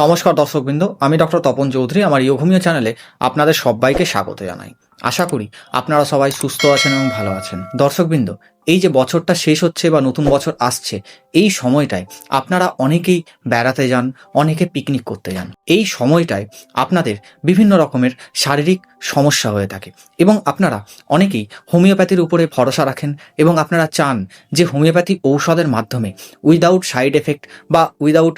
নমস্কার দর্শকবৃন্দ, আমি ডক্টর তপন চৌধুরী। আমার ইয়োগমীয় চ্যানেলে আপনাদের সবাইকে স্বাগত জানাই। আশা করি আপনারা সবাই সুস্থ আছেন এবং ভালো আছেন। দর্শকবৃন্দ, এই যে বছরটা শেষ হচ্ছে বা নতুন বছর আসছে, এই সময়টায় আপনারা অনেকেই বেড়াতে যান, অনেকে পিকনিক করতে যান। এই সময়টায় আপনাদের বিভিন্ন রকমের শারীরিক সমস্যা হয়ে থাকে এবং আপনারা অনেকেই হোমিওপ্যাথির উপরে ভরসা রাখেন এবং আপনারা চান যে হোমিওপ্যাথি ঔষধের মাধ্যমে উইদাউট সাইড এফেক্ট বা উইদাউট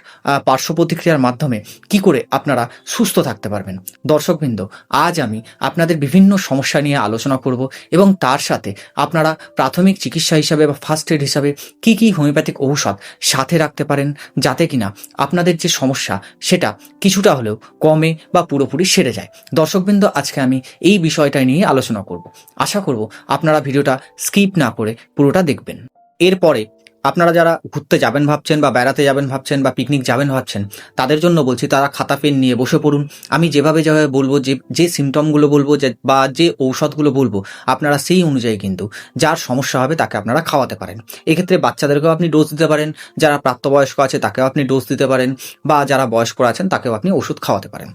পার্শ্ব প্রতিক্রিয়ার মাধ্যমে কি করে আপনারা সুস্থ থাকতে পারবেন। দর্শকবৃন্দ, আজ আমি আপনাদের বিভিন্ন সমস্যা নিয়ে আলোচনা করব এবং তার সাথে আপনারা প্রাথমিক চিকিৎসা হিসাবে বা ফার্স্ট এড হিসাবে কি কি হোমিওপ্যাথিক ঔষধ সাথে রাখতে পারেন, যাতে কিনা আপনাদের যে সমস্যা সেটা কিছুটা হলেও কমে বা পুরোপুরি সেরে যায়। দর্শকবৃন্দ, আজকে আমি এই বিষয়টা নিয়ে আলোচনা করব। আশা করব আপনারা ভিডিওটা স্কিপ না করে পুরোটা দেখবেন। এরপরে আপনারা যারা ঘুরতে যাবেন ভাবছেন বা বেড়াতে যাবেন ভাবছেন বা পিকনিক যাবেন ভাবছেন, তাদের জন্য বলছি তারা খাতা পেন নিয়ে বসে পড়ুন। আমি যেভাবে বলবো, যে সিমটমগুলো বলবো বা যে ঔষধগুলো বলবো, আপনারা সেই অনুযায়ী কিন্তু যার সমস্যা হবে তাকে আপনারা খাওয়াতে পারেন। এক্ষেত্রে বাচ্চাদেরকেও আপনি ডোজ দিতে পারেন, যারা প্রাপ্তবয়স্ক আছে তাকেও আপনি ডোজ দিতে পারেন, বা যারা বয়স্ক আছেন তাকেও আপনি ওষুধ খাওয়াতে পারেন।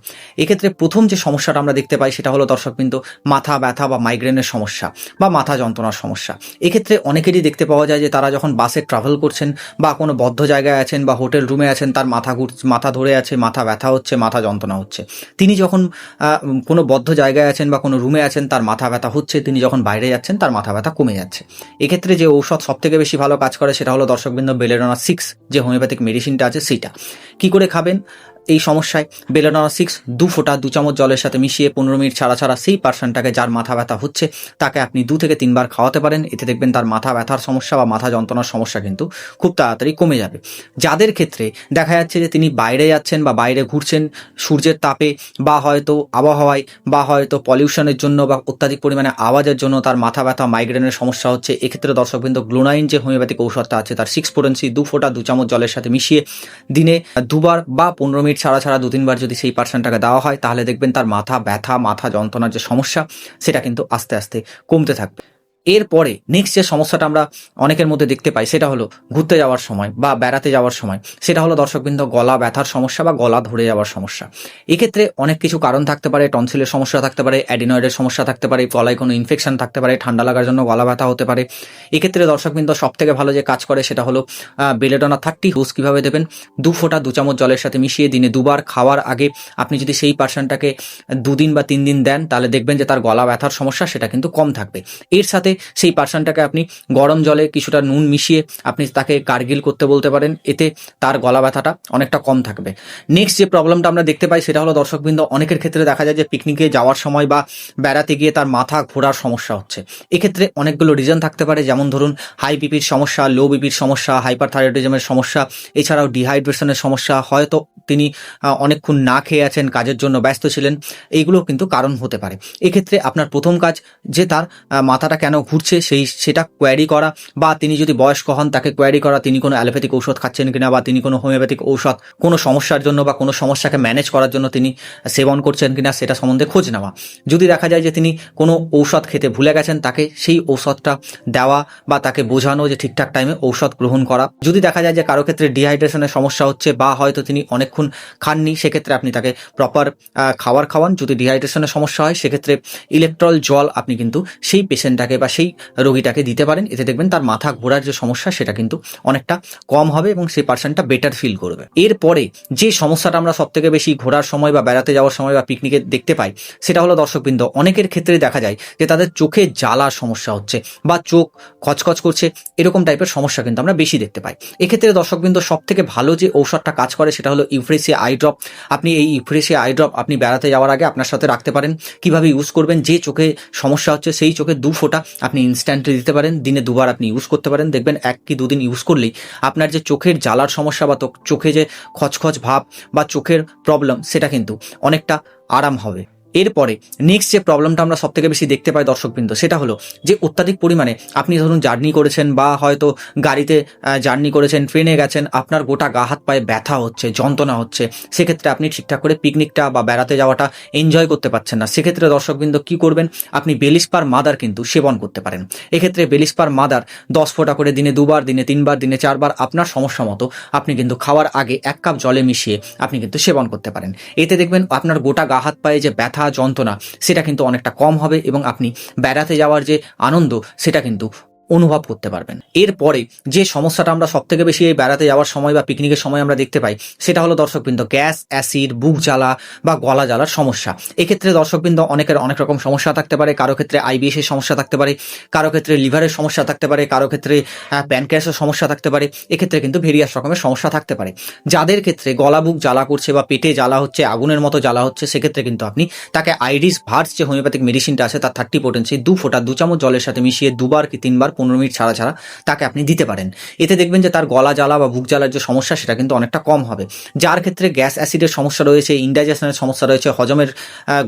এক্ষেত্রে প্রথম যে সমস্যাটা আমরা দেখতে পাই সেটা হলো দর্শকবৃন্দ, মাথা ব্যথা বা মাইগ্রেনের সমস্যা বা মাথা যন্ত্রণার সমস্যা। এক্ষেত্রে অনেকেরই দেখতে পাওয়া যায় যে তারা যখন বাসে ট্রাভেল করছেন বা কোনো বদ্ধ জায়গায় আছেন বা হোটেল রুমে আছেন, তার মাথা ধরে আছে, মাথা ব্যথা হচ্ছে, মাথা যন্ত্রণা হচ্ছে। তিনি যখন কোনো বদ্ধ জায়গায় আছেন বা কোনো রুমে আছেন, তার মাথা ব্যথা হচ্ছে, তিনি যখন বাইরে যাচ্ছেন তার মাথা ব্যথা কমে যাচ্ছে। এক্ষেত্রে যে ঔষধ সবথেকে বেশি ভালো কাজ করে সেটা হলো দর্শকবৃন্দ বেলেডোনা 6, যে হোমিওপ্যাথিক মেডিসিনটা আছে সেইটা। কি করে খাবেন এই সমস্যায়? বেলেডোনা 6 2 ফোঁটা 2 চামচ জলের সাথে মিশিয়ে 15 মিনিট ছাড়া ছাড়া সেই পার্সনটাকে, যার মাথা ব্যথা হচ্ছে, তাকে আপনি 2 থেকে 3 বার খাওয়াতে পারেন। এতে দেখবেন তার মাথা ব্যথার সমস্যা বা মাথা যন্ত্রণার সমস্যা কিন্তু খুব তাড়াতাড়ি কমে যাবে। যাদের ক্ষেত্রে দেখা যাচ্ছে যে তিনি বাইরে যাচ্ছেন বা বাইরে ঘুরছেন সূর্যের তাপে বা হয়তো আবহাওয়ায় বা হয়তো পলিউশনের জন্য বা অত্যাধিক পরিমাণে আওয়াজের জন্য তার মাথা ব্যথা মাইগ্রেনের সমস্যা হচ্ছে, এক্ষেত্রে দর্শকবৃন্দ গ্লোনাইন যে হোমিওপ্যাথিক ঔষধটা আছে তার 6 পোটেন্সি 2 ফোঁটা 2 চামচ জলের সাথে মিশিয়ে দিনে 2 বার বা 15 মিনিট ছাড়া ছাড়া 2-3 বার যদি সেই পার্সনটাকে দেওয়া হয়, তাহলে দেখবেন তার মাথা ব্যথা, মাথা যন্ত্রণার যে সমস্যা সেটা কিন্তু আস্তে আস্তে কমতে থাকবে। এরপরে নেক্সট যে সমস্যাটা আমরা অনেকের মধ্যে দেখতে পাই সেটা হলো ঘুরতে যাওয়ার সময় বা বেড়াতে যাওয়ার সময়, সেটা হলো দর্শকবৃন্দ গলা ব্যথার সমস্যা বা গলা ধরে যাওয়ার সমস্যা। এক্ষেত্রে অনেক কিছু কারণ থাকতে পারে, টনসিলের সমস্যা থাকতে পারে, অ্যাডিনয়েডের সমস্যা থাকতে পারে, গলায় কোনো ইনফেকশন থাকতে পারে, ঠান্ডা লাগার জন্য গলা ব্যথা হতে পারে। এক্ষেত্রে দর্শকবৃন্দ সবথেকে ভালো যে কাজ করে সেটা হলো বেলেডোনা 30 ডোজ কীভাবে দেবেন? 2 ফোঁটা 2 চামচ জলের সাথে মিশিয়ে দিনে 2 বার খাওয়ার আগে আপনি যদি সেই পার্সনটাকে 2 দিন বা 3 দিন দেন, তাহলে দেখবেন যে তার গলা ব্যথার সমস্যা সেটা কিন্তু কম থাকবে। এর সাথে সেই পার্সনটাকে আপনি গরম জলে কিছুটা নুন মিশিয়ে আপনি তাকে গার্গিল করতে বলতে পারেন, এতে তার গলা ব্যথাটা অনেকটা কম থাকবে। নেক্সট যে প্রবলেমটা আমরা দেখতে পাই সেটা হলো দর্শকবৃন্দ, অনেকের ক্ষেত্রে দেখা যায় যে পিকনিকে যাওয়ার সময় বা বেড়াতে গিয়ে তার মাথা ঘোরার সমস্যা হচ্ছে। এক্ষেত্রে অনেকগুলো রিজন থাকতে পারে, যেমন ধরুন হাই বিপির সমস্যা, লো বিপির সমস্যা, হাইপারথাইরয়েডিজমের সমস্যা, এছাড়াও ডিহাইড্রেশনের সমস্যা, হয়তো তিনি অনেকক্ষণ না খেয়ে আছেন, কাজের জন্য ব্যস্ত ছিলেন, এইগুলো কিন্তু কারণ হতে পারে। এক্ষেত্রে আপনার প্রথম কাজ যে তার মাথাটা কেন ঘুরছে সেটা কোয়ারি করা, বা তিনি যদি বয়স্ক হন তাকে কোয়ারি করা, তিনি কোনো অ্যালোপ্যাথিক ঔষধ খাচ্ছেন কিনা বা তিনি কোনো হোমিওপ্যাথিক ঔষধ কোনো সমস্যার জন্য বা কোনো সমস্যাকে ম্যানেজ করার জন্য তিনি সেবন করছেন কিনা সেটা সম্বন্ধে খোঁজ নেওয়া। যদি দেখা যায় যে তিনি কোনো ঔষধ খেতে ভুলে গেছেন, তাকে সেই ঔষধটা দেওয়া বা তাকে বোঝানো যে ঠিকঠাক টাইমে ঔষধ গ্রহণ করা। যদি দেখা যায় যে কারো ক্ষেত্রে ডিহাইড্রেশনের সমস্যা হচ্ছে বা হয়তো তিনি অনেকক্ষণ খাননি, সেক্ষেত্রে আপনি তাকে প্রপার খাবার খাওয়ান। যদি ডিহাইড্রেশনের সমস্যা হয় সেক্ষেত্রে ইলেকট্রল জল আপনি কিন্তু সেই পেশেন্টটাকে বা সেই রোগীটাকে দিতে পারেন। এতে দেখবেন তার মাথা ঘোরার যে সমস্যা সেটা কিন্তু অনেকটা কম হবে এবং সেই পার্সনটা বেটার ফিল করবে। এরপরে যে সমস্যাটা আমরা সবথেকে বেশি ঘোরার সময় বা বেড়াতে যাওয়ার সময় বা পিকনিকে দেখতে পাই সেটা হলো দর্শকবৃন্দ, অনেকের ক্ষেত্রে দেখা যায় যে তাদের চোখে জ্বালার সমস্যা হচ্ছে বা চোখ খচখচ করছে, এরকম টাইপের সমস্যা কিন্তু আমরা বেশি দেখতে পাই। এক্ষেত্রে দর্শকবৃন্দ সবথেকে ভালো যে ঔষধটা কাজ করে সেটা হলো ইউফ্রেসিয়া আই ড্রপ। আপনি এই ইউফ্রেসিয়া আই ড্রপ আপনি বেড়াতে যাওয়ার আগে আপনার সাথে রাখতে পারেন। কিভাবে ইউজ করবেন? যে চোখে সমস্যা হচ্ছে সেই চোখে 2 ফোঁটা আপনি ইনস্ট্যান্টলি দিতে পারেন, দিনে 2 বার আপনি ইউজ করতে পারেন। দেখবেন 1 কি 2 দিন ইউজ করলেই আপনার যে চোখের জ্বালার সমস্যা বা চোখে যে খচখচ ভাব বা চোখের প্রবলেম সেটা কিন্তু অনেকটা আরাম হবে। এরপরে নেক্সট যে প্রবলেমটা আমরা সব থেকে বেশি দেখতে পাই দর্শকবৃন্দ, সেটা হলো যে অত্যাধিক পরিমাণে আপনি ধরুন জার্নি করেছেন বা হয়তো গাড়িতে জার্নি করেছেন, ট্রেনে গেছেন, আপনার গোটা গা হাত পায়ে ব্যথা হচ্ছে, যন্ত্রণা হচ্ছে, সেক্ষেত্রে আপনি ঠিকঠাক করে পিকনিকটা বা বেড়াতে যাওয়াটা এনজয় করতে পারছেন না। সেক্ষেত্রে দর্শকবৃন্দ কী করবেন, আপনি বেলিস্পার মাদার কিন্তু সেবন করতে পারেন। এক্ষেত্রে বেলিস্পার মাদার 10 ফোঁটা করে দিনে 2 বার, দিনে 3 বার, দিনে 4 বার আপনার সমস্যা মতো আপনি কিন্তু খাওয়ার আগে 1 কাপ জলে মিশিয়ে আপনি কিন্তু সেবন করতে পারেন। এতে দেখবেন আপনার গোটা গা হাত পায়ে যে ব্যথা যন্ত্রণা সেটা কিন্তু অনেকটা কম হবে এবং আপনি বেড়াতে যাওয়ার যে আনন্দ সেটা কিন্তু অনুভব করতে পারবেন। এরপরে যে সমস্যাটা আমরা সব থেকে বেশি এই বেড়াতে যাওয়ার সময় বা পিকনিকের সময় আমরা দেখতে পাই সেটা হলো দর্শকবৃন্দ গ্যাস, অ্যাসিড, বুক জ্বালা বা গলা জ্বালার সমস্যা। এক্ষেত্রে দর্শকবৃন্দ অনেকের অনেক রকম সমস্যা থাকতে পারে। কারো ক্ষেত্রে আইবিএস এর সমস্যা থাকতে পারে, কারো ক্ষেত্রে লিভারের সমস্যা থাকতে পারে, কারো ক্ষেত্রে প্যানক্রিয়াসের সমস্যা থাকতে পারে। এক্ষেত্রে কিন্তু ভেরিয়াস রকমের সমস্যা থাকতে পারে। যাদের ক্ষেত্রে গলা বুক জ্বালা করছে বা পেটে জ্বালা হচ্ছে, আগুনের মতো জ্বালা হচ্ছে, সেক্ষেত্রে কিন্তু আপনি তাকে আইরিস ভার্স যে হোমিওপ্যাথিক মেডিসিনটা আছে তার 30 পোটেন্সি 2 ফোঁটা 2 চামচ জলের সাথে মিশিয়ে 2 বার কি 3 বার 15 মিনিট ছাড়া ছাড়া তাকে আপনি দিতে পারেন। এতে দেখবেন যে তার গলা জ্বালা বা বুক জ্বালার যে সমস্যা সেটা কিন্তু অনেকটা কম হবে। যার ক্ষেত্রে গ্যাস অ্যাসিডের সমস্যা রয়েছে, ইনডাইজেশনের সমস্যা রয়েছে, হজমের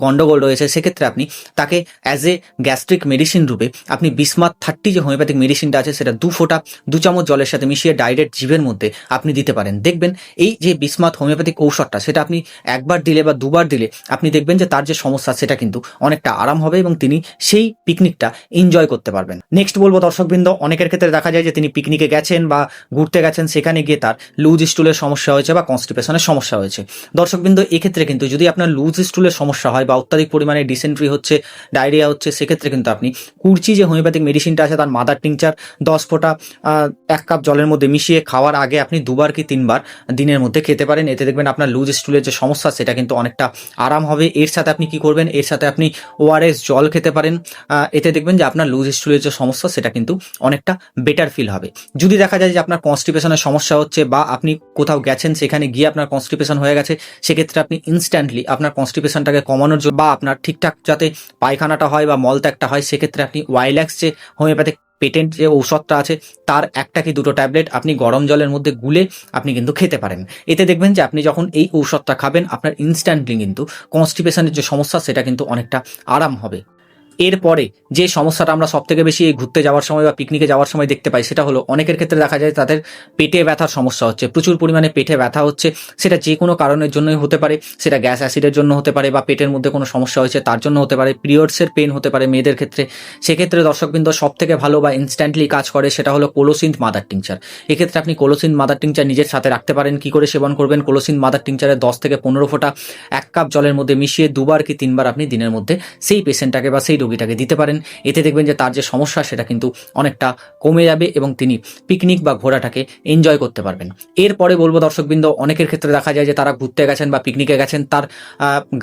গন্ডগোল রয়েছে, সেক্ষেত্রে আপনি তাকে অ্যাজ এ গ্যাস্ট্রিক মেডিসিন রূপে আপনি বিসমাথ 30 যে হোমিওপ্যাথিক মেডিসিনটা আছে সেটা 2 ফোঁটা 2 চামচ জলের সাথে মিশিয়ে ডাইরেক্ট জিভের মধ্যে আপনি দিতে পারেন। দেখবেন এই যে বিসমাথ হোমিওপ্যাথিক ঔষধটা সেটা আপনি একবার দিলে বা দুবার দিলে আপনি দেখবেন যে তার যে সমস্যা সেটা কিন্তু অনেকটা আরাম হবে এবং তিনি সেই পিকনিকটা এনজয় করতে পারবেন। নেক্সট বলবো দর্শকবৃন্দ, অনেকের ক্ষেত্রে দেখা যায় যে তিনি পিকনিকে গেছেন বা ঘুরতে গেছেন, সেখানে গিয়ে তার লুজ স্টুলের সমস্যা হয়েছে বা কনস্টিপেশনের সমস্যা হয়েছে। দর্শকবৃন্দ এক্ষেত্রে কিন্তু যদি আপনার লুজ স্টুলের সমস্যা হয় বা অত্যাধিক পরিমাণে ডিসেন্ট্রি হচ্ছে, ডায়রিয়া হচ্ছে, সেক্ষেত্রে কিন্তু আপনি কুর্চি যে হোমিওপ্যাথিক মেডিসিনটা আছে তার মাদার টিংচার 10 ফোঁটা 1 কাপ জলের মধ্যে মিশিয়ে খাওয়ার আগে আপনি 2 বার কি 3 বার দিনের মধ্যে খেতে পারেন। এতে দেখবেন আপনার লুজ স্টুলের যে সমস্যা সেটা কিন্তু অনেকটা আরাম হবে। এর সাথে আপনি কি করবেন, এর সাথে আপনি ওআরএস জল খেতে পারেন। এতে দেখবেন যে আপনার লুজ স্টুলের যে সমস্যা সেটা কিন্তু অনেকটা বেটার ফিল হবে। যদি দেখা যায় যে আপনার কনস্টিপেশনের সমস্যা হচ্ছে বা আপনি কোথাও গেছেন সেখানে গিয়ে আপনার কনস্টিপেশন হয়ে গেছে, সেক্ষেত্রে আপনি ইনস্ট্যান্টলি আপনার কনস্টিপেশনটাকে কমানোর জন্য বা আপনার ঠিকঠাক যাতে পায়খানাটা হয় বা মলত্যাগটা হয়, সেক্ষেত্রে আপনি ওয়াইল্যাক্স যে হোমিওপ্যাথিক পেটেন্ট যে ঔষধটা আছে তার 1টা কি 2টো ট্যাবলেট আপনি গরম জলের মধ্যে গুলে আপনি কিন্তু খেতে পারেন। এতে দেখবেন যে আপনি যখন এই ঔষধটা খাবেন আপনার ইনস্ট্যান্টলি কিন্তু কনস্টিপেশনের যে সমস্যা সেটা কিন্তু অনেকটা আরাম হবে। এরপরে যে সমস্যাটা আমরা সব থেকে বেশি ঘুরতে যাওয়ার সময় বা পিকনিকে যাওয়ার সময় দেখতে পাই সেটা হলো অনেকের ক্ষেত্রে দেখা যায় তাদের পেটে ব্যথার সমস্যা হচ্ছে, প্রচুর পরিমাণে পেটে ব্যথা হচ্ছে। সেটা যে কোনো কারণের জন্যই হতে পারে, সেটা গ্যাস অ্যাসিডের জন্য হতে পারে বা পেটের মধ্যে কোনো সমস্যা হয়েছে তার জন্য হতে পারে, পিরিয়ডসের পেন হতে পারে মেয়েদের ক্ষেত্রে। সেক্ষেত্রে দর্শকবৃন্দ সব থেকে ভালো বা ইনস্ট্যান্টলি কাজ করে সেটা হলো কোলোসিন্থ মাদার টিংচার। এক্ষেত্রে আপনি কোলোসিন্থ মাদার টিংচার নিজের সাথে রাখতে পারেন। কি করে সেবন করবেন, কোলোসিন্থ মাদার টিংচারে 10 থেকে 15 ফোঁটা 1 কাপ জলের মধ্যে মিশিয়ে 2 বার কি 3 বার আপনি দিনের মধ্যে সেই পেশেন্টটাকে বা সেই রোগীটাকে দিতে পারেন। এতে দেখবেন যে তার যে সমস্যা সেটা কিন্তু অনেকটা কমে যাবে এবং তিনি পিকনিক বা ঘোরাটাকে এনজয় করতে পারবেন। এরপরে বলবো দর্শকবৃন্দ, অনেকের ক্ষেত্রে দেখা যায় যে তারা ঘুরতে গেছেন বা পিকনিকে গেছেন, তার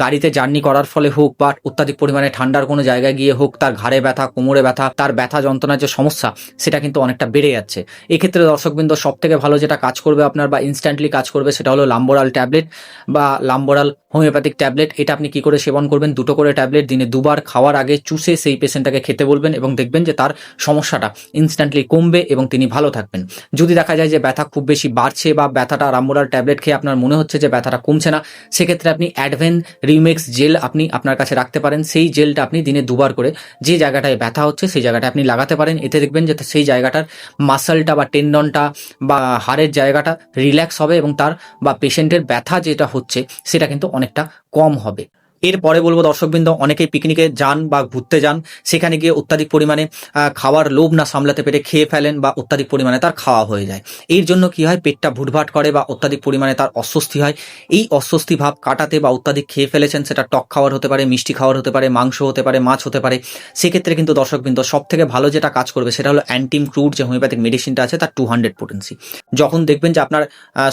গাড়িতে জার্নি করার ফলে হোক বা অত্যাধিক পরিমাণে ঠান্ডার কোনো জায়গায় গিয়ে হোক তার ঘাড়ে ব্যথা, কোমরে ব্যথা, তার ব্যথা যন্ত্রণার যে সমস্যা সেটা কিন্তু অনেকটা বেড়ে যাচ্ছে। এক্ষেত্রে দর্শকবৃন্দ সব থেকে ভালো যেটা কাজ করবে আপনার বা ইনস্ট্যান্টলি কাজ করবে সেটা হলো লাম্বোরাল ট্যাবলেট বা লাম্বোরাল হোমিওপ্যাথিক ট্যাবলেট। এটা আপনি কি করে সেবন করবেন, 2টো করে ট্যাবলেট দিনে 2 বার খাওয়ার আগে চুষে সেই পেশেন্টটাকে খেতে বলবেন এবং দেখবেন যে তার সমস্যাটা ইনস্ট্যান্টলি কমবে এবং তিনি ভালো থাকবেন। যদি দেখা যায় যে ব্যথা খুব বেশি বাড়ছে বা ব্যথাটা লাম্বোরাল ট্যাবলেট খেয়ে আপনার মনে হচ্ছে যে ব্যথাটা কমছে না, সেক্ষেত্রে আপনি অ্যাডভেন রিমেক্স জেল আপনি আপনার কাছে রাখতে পারেন। সেই জেলটা আপনি দিনে 2 বার করে যে জায়গাটায় ব্যথা হচ্ছে সেই জায়গাটা আপনি লাগাতে পারেন। এতে দেখবেন যে সেই জায়গাটার মাসলটা বা টেন্ডনটা বা হাড়ের জায়গাটা রিল্যাক্স হবে এবং তার বা পেশেন্টের ব্যথা যেটা হচ্ছে সেটা কিন্তু অনেকটা কম হবে। এরপরে বলবো দর্শকবৃন্দ, অনেকেই পিকনিকে যান বা ঘুরতে যান, সেখানে গিয়ে অত্যাধিক পরিমাণে খাওয়ার লোভ না সামলাতে পেরে খেয়ে ফেলেন বা অত্যাধিক পরিমাণে তার খাওয়া হয়ে যায়। এর জন্য কি হয়, পেটটা ভুটভাট করে বা অত্যাধিক পরিমাণে তার অস্বস্তি হয়। এই অস্বস্তি ভাব কাটাতে বা অত্যাধিক খেয়ে ফেলেছেন, সেটা টক খাওয়ার হতে পারে, মিষ্টি খাওয়ার হতে পারে, মাংস হতে পারে, মাছ হতে পারে, সেক্ষেত্রে কিন্তু দর্শকবৃন্দ সব থেকে ভালো যেটা কাজ করবে সেটা হলো অ্যান্টিম ক্রুড যে হোমিওপ্যাথিক মেডিসিনটা আছে তার 200 পোটেন্সি। যখন দেখবেন যে আপনার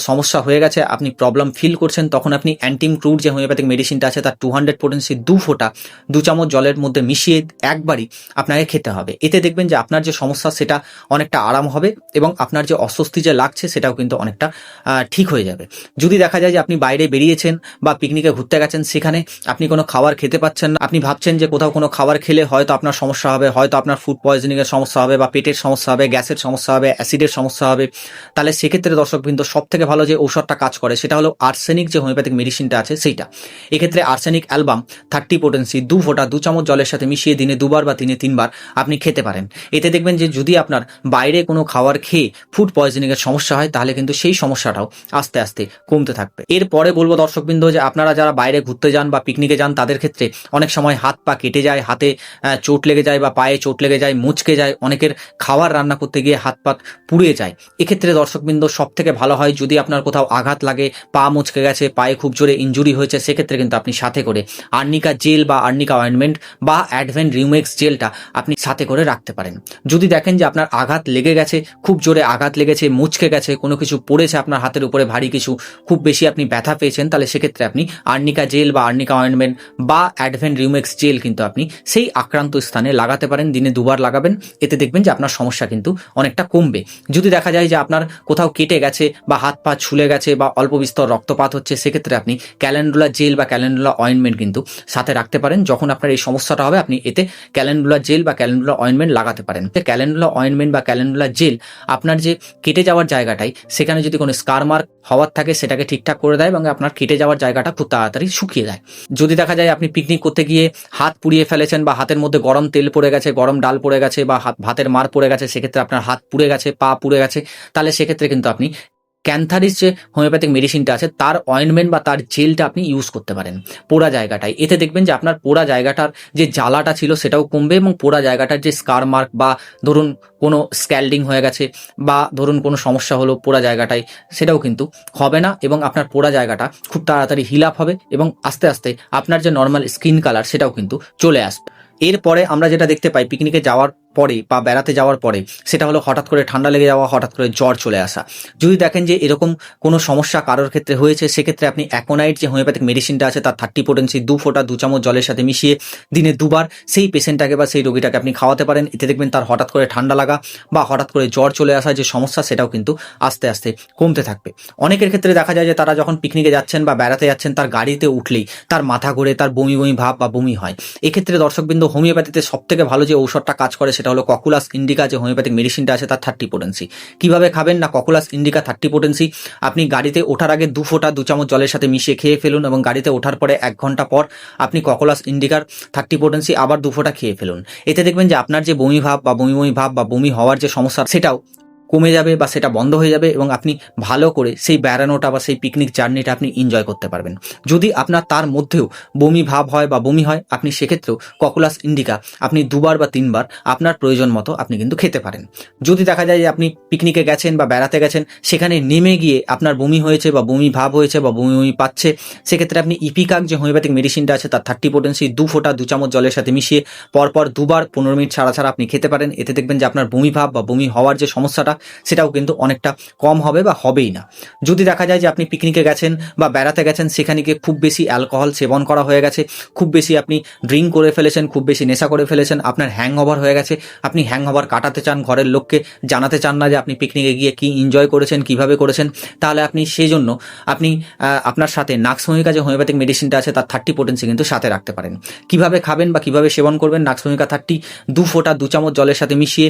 সমস্যা হয়ে গেছে, আপনি প্রবলেম ফিল করছেন, তখন আপনি অ্যান্টিম ক্রুড যে হোমিওপ্যাথিক মেডিসিনটা আছে তার 200 পোটেন্সি 2 ফোঁটা 2 চামচ জলের মধ্যে মিশিয়ে একবারই আপনাকে খেতে হবে। এতে দেখবেন যে আপনার যে সমস্যা সেটা অনেকটা আরাম হবে এবং আপনার যে অস্বস্তি যে লাগছে সেটাও কিন্তু অনেকটা ঠিক হয়ে যাবে। যদি দেখা যায় যে আপনি বাইরে বেরিয়েছেন বা পিকনিকে ঘুরতে গেছেন, সেখানে আপনি কোনো খাবার খেতে পাচ্ছেন না, আপনি ভাবছেন যে কোথাও কোনো খাবার খেলে হয়তো আপনার সমস্যা হবে, হয়তো আপনার ফুড পয়জনিংয়ের সমস্যা হবে বা পেটের সমস্যা হবে, গ্যাসের সমস্যা হবে, অ্যাসিডের সমস্যা হবে, তাহলে সেক্ষেত্রে দর্শকবৃন্দ সব থেকে ভালো যে ঔষধটা কাজ করে সেটা হলো আর্সেনিক যে হোমিওপ্যাথিক মেডিসিনটা আছে সেইটা। এক্ষেত্রে আর্সেনিক অ্যালবাম 30 পোটেন্সি 2 ফোঁটা 2 চামচ জলের সাথে মিশিয়ে দিনে 2 বার বা দিনে 3 বার আপনি খেতে পারেন। এতে দেখবেন যে যদি আপনার বাইরে কোনো খাবার খেয়ে ফুড পয়জনিংয়ের সমস্যা হয় তাহলে কিন্তু সেই সমস্যাটাও আস্তে আস্তে কমতে থাকবে। এরপরে বলবো দর্শকবৃন্দ যে আপনারা যারা বাইরে ঘুরতে যান বা পিকনিকে যান তাদের ক্ষেত্রে অনেক সময় হাত পা কেটে যায়, হাতে চোট লেগে যায় বা পায়ে চোট লেগে যায়, মুচকে যায়, অনেকের খাবার রান্না করতে গিয়ে হাত পা পুড়ে যায়। এক্ষেত্রে দর্শকবৃন্দ সব থেকে ভালো হয় যদি আপনার কোথাও আঘাত লাগে, পা মুচকে গেছে, পায়ে খুব জোরে ইনজুরি হয়েছে, সেক্ষেত্রে কিন্তু আপনি সাথে করে আর্নিকা জেল বা আর্নিকা অয়েন্টমেন্ট বা অ্যাডভেন্ট রিউমেক্স জেলটা আপনি সাথে করে রাখতে পারেন। যদি দেখেন যে আপনার আঘাত লেগে গেছে, খুব জোরে আঘাত লেগেছে, মুচকে গেছে, কোনো কিছু পড়েছে আপনার হাতের উপরে ভারী কিছু, খুব বেশি আপনি ব্যথা পেয়েছেন, তাহলে সেক্ষেত্রে আপনি আর্নিকা জেল বা আর্নিকা অয়েন্টমেন্ট বা অ্যাডভেন্ট রিউমেক্স জেল কিন্তু আপনি সেই আক্রান্ত স্থানে লাগাতে পারেন। দিনে 2 বার লাগাবেন, এতে দেখবেন যে আপনার সমস্যা কিন্তু অনেকটা কমবে। যদি দেখা যায় যে আপনার কোথাও কেটে গেছে বা হাত পা ছুলে গেছে বা অল্প বিস্তর রক্তপাত হচ্ছে, সেক্ষেত্রে আপনি ক্যালেন্ডুলা জেল বা ক্যালেন্ডুলা অয়েন্টমেন্ট কিন্তু সাথে রাখতে পারেন। যখন আপনার এই সমস্যাটা হবে আপনি এতে ক্যালেন্ডুলা জেল বা ক্যালেন্ডুলা অয়েন্টমেন্ট লাগাতে পারেন। ক্যালেন্ডুলা অয়েন্টমেন্ট বা ক্যালেন্ডুলা জেল আপনার যে কেটে যাওয়ার জায়গাটায় সেখানে যদি কোনো স্কার মার্ক হওয়ার থাকে সেটাকে ঠিকঠাক করে দেয় এবং আপনার কেটে যাওয়ার জায়গাটা খুব তাড়াতাড়ি শুকিয়ে যায়। যদি দেখা যায় আপনি পিকনিক করতে গিয়ে হাত পুড়িয়ে ফেলেছেন বা হাতের মধ্যে গরম তেল পড়ে গেছে, গরম ডাল পড়ে গেছে বা ভাতের মার পড়ে গেছে, সেক্ষেত্রে আপনার হাত পুড়ে গেছে, পা পুড়ে গেছে, তাহলে সেক্ষেত্রে কিন্তু আপনি ক্যান্থারিস যে হোমিওপ্যাথিক মেডিসিনটা আছে তার অয়েন্টমেন্ট বা তার জেলটা আপনি ইউজ করতে পারেন পোড়া জায়গাটায়। এতে দেখবেন যে আপনার পোড়া জায়গাটার যে জ্বালাটা ছিল সেটাও কমবে এবং পোড়া জায়গাটার যে স্কার মার্ক বা ধরুন কোনো স্ক্যাল্ডিং হয়ে গেছে বা ধরুন কোনো সমস্যা হলো পোড়া জায়গাটায়, সেটাও কিন্তু হবে না এবং আপনার পোড়া জায়গাটা খুব তাড়াতাড়ি হিল আপ হবে এবং আস্তে আস্তে আপনার যে নর্মাল স্কিন কালার সেটাও কিন্তু চলে আসবে। এরপরে আমরা যেটা দেখতে পাই পিকনিকে যাওয়ার পরে বা বেড়াতে যাওয়ার পরে, সেটা হলো হঠাৎ করে ঠান্ডা লেগে যাওয়া, হঠাৎ করে জ্বর চলে আসা। যদি দেখেন যে এরকম কোনো সমস্যা কারোর ক্ষেত্রে হয়েছে, সেক্ষেত্রে আপনি অ্যাকোনাইট যে হোমিওপ্যাথিক মেডিসিনটা আছে তার 30 পোটেন্সি 2 ফোঁটা 2 চামচ জলের সাথে মিশিয়ে দিনে 2 বার সেই পেশেন্টটাকে বা সেই রোগীটাকে আপনি খাওয়াতে পারেন। এতে দেখবেন তার হঠাৎ করে ঠান্ডা লাগা বা হঠাৎ করে জ্বর চলে আসা যে সমস্যা সেটাও কিন্তু আস্তে আস্তে কমতে থাকবে। অনেকের ক্ষেত্রে দেখা যায় যে তারা যখন পিকনিকে যাচ্ছেন বা বেড়াতে যাচ্ছেন তার গাড়িতে উঠলেই তার মাথা ঘোরে, তার বমি বমি ভাব বা বমি হয়। এক্ষেত্রে দর্শকবৃন্দ হোমিওপ্যাথিতে সবথেকে ভালো যে ঔষধটা কাজ করে সেটা হলো ককুলাস ইন্ডিকা যে হোমিওপ্যাথিক মেডিসিনটা আছে তার 30 পোটেন্সি। কিভাবে খাবেন না, ককুলাস ইন্ডিকা 30 পোটেন্সি আপনি গাড়িতে ওঠার আগে 2 ফোঁটা 2 চামচ জলের সাথে মিশিয়ে খেয়ে ফেলুন এবং গাড়িতে ওঠার পরে 1 ঘন্টা পর আপনি ককুলাস ইন্ডিকার 30 পোটেন্সি আবার 2 ফোঁটা খেয়ে ফেলুন। এতে দেখবেন যে আপনার যে বমি ভাব বা বমি বমি ভাব বা বমি হওয়ার যে সমস্যা সেটাও কমে যাবে বা সেটা বন্ধ হয়ে যাবে এবং আপনি ভালো করে সেই বেড়ানোটা বা সেই পিকনিক জার্নিটা আপনি এনজয় করতে পারবেন। যদি আপনার তার মধ্যেও বমি ভাব হয় বা বমি হয়, আপনি সেক্ষেত্রেও ককুলাস ইন্ডিকা আপনি 2 বার বা 3 বার আপনার প্রয়োজন মতো আপনি কিন্তু খেতে পারেন। যদি দেখা যায় যে আপনি পিকনিকে গেছেন বা বেড়াতে গেছেন, সেখানে নেমে গিয়ে আপনার বমি হয়েছে বা বমি ভাব হয়েছে বা বমি বমি পাচ্ছে, সেক্ষেত্রে আপনি ইপিকাক যে হোমিওপ্যাথিক মেডিসিনটা আছে তার 30 পোটেন্সি 2 ফোঁটা 2 চামচ জলের সাথে মিশিয়ে পরপর 2 বার 15 মিনিট ছাড়া ছাড়া আপনি খেতে পারেন। এতে দেখবেন যে আপনার বমি ভাব বা বমি হওয়ার যে সমস্যাটা সেটাও কিন্তু অনেকটা কম হবে বা হবেই না। যদি দেখা যায় যে আপনি পিকনিকে গেছেন বা বেড়াতে গেছেন, সেখানে গিয়ে খুব বেশি অ্যালকোহল সেবন করা হয়ে গেছে, খুব বেশি আপনি ড্রিঙ্ক করে ফেলেছেন, খুব বেশি নেশা করে ফেলেছেন, আপনার হ্যাংওভার হয়ে গেছে, আপনি হ্যাংওভার কাটাতে চান, ঘরের লোককে জানাতে চান না যে আপনি পিকনিকে গিয়ে কি এনজয় করেছেন, কিভাবে করেছেন, তাহলে আপনি সেই জন্য আপনি আপনার সাথে নাক্সমহিকা যে হোমিওপ্যাথিক মেডিসিনটা আছে তার 30 পোটেন্সি কিন্তু সাথে রাখতে পারেন। কিভাবে খাবেন বা কিভাবে সেবন করবেন, নাক্সমহিকা 30 2 ফোঁটা 2 চামচ জলের সাথে মিশিয়ে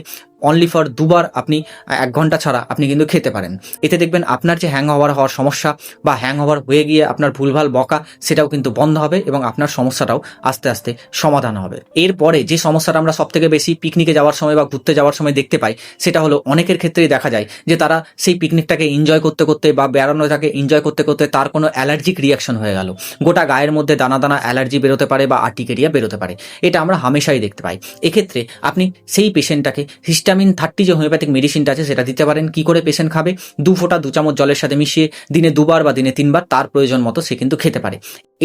অনলি ফর 2 বার আপনি 1 ঘন্টা ছাড়া আপনি কিন্তু খেতে পারেন। এতে দেখবেন আপনার যে হ্যাংওভার হওয়ার সমস্যা বা হ্যাংওভার হয়ে গিয়ে আপনার ভুলভাল বকা সেটাও কিন্তু বন্ধ হবে এবং আপনার সমস্যাটাও আস্তে আস্তে সমাধান হবে। এরপরে যে সমস্যাটা আমরা সবথেকে বেশি পিকনিকে যাওয়ার সময় বা ঘুরতে যাওয়ার সময় দেখতে পাই, সেটা হলো অনেকের ক্ষেত্রেই দেখা যায় যে তারা সেই পিকনিকটাকে এনজয় করতে করতে বা বেড়ানোটাকে এনজয় করতে করতে তার কোনো অ্যালার্জিক রিয়াকশন হয়ে গেল, গোটা গায়ের মধ্যে দানা দানা অ্যালার্জি বেরোতে পারে বা আর্টিকেরিয়া বেরোতে পারে। এটা আমরা হামেশাই দেখতে পাই। এক্ষেত্রে আপনি সেই পেশেন্টটাকে হিস্টামিন 30 যে হোমিওপ্যাথিক মেডিসিনটা আছে সেটা দিতে পারেন। কি করে পেশেন্ট খাবে, 2 ফোঁটা 2 চামচ জলের সাথে মিশিয়ে দিনে 2 বার বা দিনে 3 বার তার প্রয়োজন মতো সে কিন্তু খেতে পারে।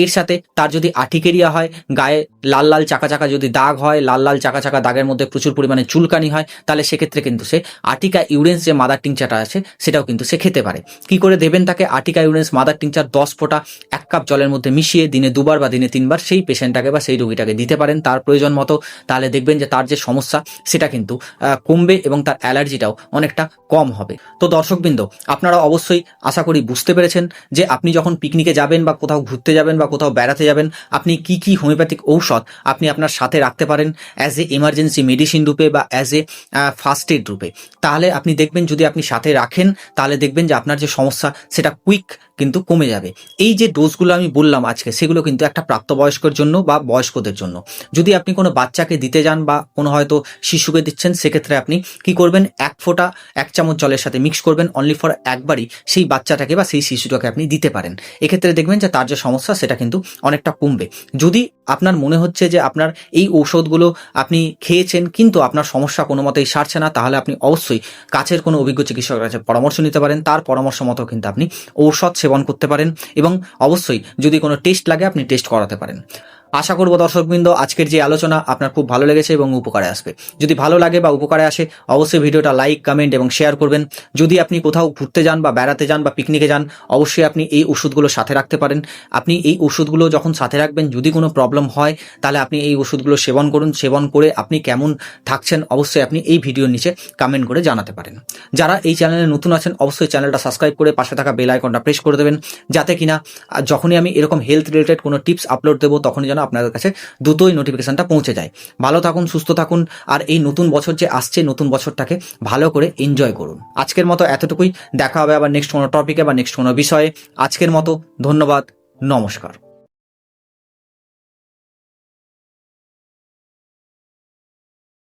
এর সাথে তার যদি আর্টিকেরিয়া হয়, গায়ে লাল লাল চাকা চাকা যদি দাগ হয়, লাল লাল চাকা চাকা দাগের মধ্যে প্রচুর পরিমাণে চুলকানি হয়, তাহলে সেক্ষেত্রে কিন্তু সে আর্টিকা ইউরেন্স যে মাদার টিংচারটা আছে সেটাও কিন্তু সে খেতে পারে। কি করে দেবেন তাকে, আর্টিকা ইউরেন্স মাদার টিংচার 10 ফোঁটা 1 কাপ জলের মধ্যে মিশিয়ে দিনে 2 বার বা দিনে 3 বার সেই পেশেন্টটাকে বা সেই রোগীটাকে দিতে পারেন তার প্রয়োজন মতো। তাহলে দেখবেন যে তার যে সমস্যা সেটা কিন্তু কমবে এবং তার অ্যালার্জিটাও অনেকটা কম হবে। তো দর্শকবৃন্দ, আপনারা অবশ্যই আশা করি বুঝতে পেরেছেন যে আপনি যখন পিকনিকে যাবেন বা কোথাও ঘুরতে যাবেন বা কোথাও বেড়াতে যাবেন, আপনি কি কি হোমিওপ্যাথিক ঔষধ আপনি আপনার সাথে রাখতে পারেন অ্যাজ এ এমার্জেন্সি মেডিসিন রূপে বা অ্যাজ এ ফার্স্ট এড রূপে। তাহলে আপনি দেখবেন যদি আপনি সাথে রাখেন তাহলে দেখবেন যে আপনার যে সমস্যা সেটা কুইক কিন্তু কমে যাবে। এই যে ডোজগুলো আমি বললাম আজকে, সেগুলো কিন্তু একটা প্রাপ্তবয়স্কের জন্য বা বয়স্কদের জন্য। যদি আপনি কোনো বাচ্চাকে দিতে যান বা কোনো হয়তো শিশুকে দিচ্ছেন, সেক্ষেত্রে আপনি কি করবেন, 1 ফোঁটা 1 চামচ জলের সাথে মিক্স করবেন, অনলি ফর একবারই সেই বাচ্চাটাকে বা সেই শিশুটাকে আপনি দিতে পারেন। এক্ষেত্রে দেখবেন যে তার যে সমস্যা সেটা কিন্তু অনেকটা কমবে। যদি আপনার মনে হচ্ছে যে আপনার এই ঔষধগুলো আপনি খেয়েছেন কিন্তু আপনার সমস্যা কোনো মতেই সারছে না, তাহলে আপনি অবশ্যই কাছের কোনো অভিজ্ঞ চিকিৎসকের কাছে পরামর্শ নিতে পারেন। তার পরামর্শ মতো কিন্তু আপনি ঔষধ সেবন করতে পারেন এবং অবশ্যই যদি কোনো টেস্ট লাগে আপনি টেস্ট করাতে পারেন। আশা করব দর্শকবৃন্দ আজকের যে আলোচনা আপনার খুব ভালো লেগেছে এবং উপকারে আসবে। যদি ভালো লাগে বা উপকারে আসে অবশ্যই ভিডিওটা লাইক, কমেন্ট এবং শেয়ার করবেন। যদি আপনি কোথাও ঘুরতে যান বা বেড়াতে যান বা পিকনিকে যান, অবশ্যই আপনি এই ওষুধগুলো সাথে রাখতে পারেন। আপনি এই ওষুধগুলো যখন সাথে রাখবেন, যদি কোনো প্রবলেম হয় তাহলে আপনি এই ওষুধগুলো সেবন করুন। সেবন করে আপনি কেমন থাকছেন অবশ্যই আপনি এই ভিডিওর নিচে কমেন্ট করে জানাতে পারেন। যারা এই চ্যানেলে নতুন আছেন অবশ্যই চ্যানেলটা সাবস্ক্রাইব করে পাশে থাকা বেল আইকনটা প্রেস করে দেবেন, যাতে কিনা যখনই আমি এরকম হেলথ রিলেটেড কোনো টিপস আপলোড দেবো তখনই যেন আপনাদের কাছে দ্রুতই নোটিফিকেশনটা পৌঁছে যায়। ভালো থাকুন, সুস্থ থাকুন, আর এই নতুন বছর যে আসছে, নতুন বছরটাকে ভালো করে এনজয় করুন। আজকের মতো এতটুকুই। দেখা হবে আবার নেক্সট কোনো টপিকে বা নেক্সট কোনো বিষয়ে। আজকের মতো ধন্যবাদ, নমস্কার।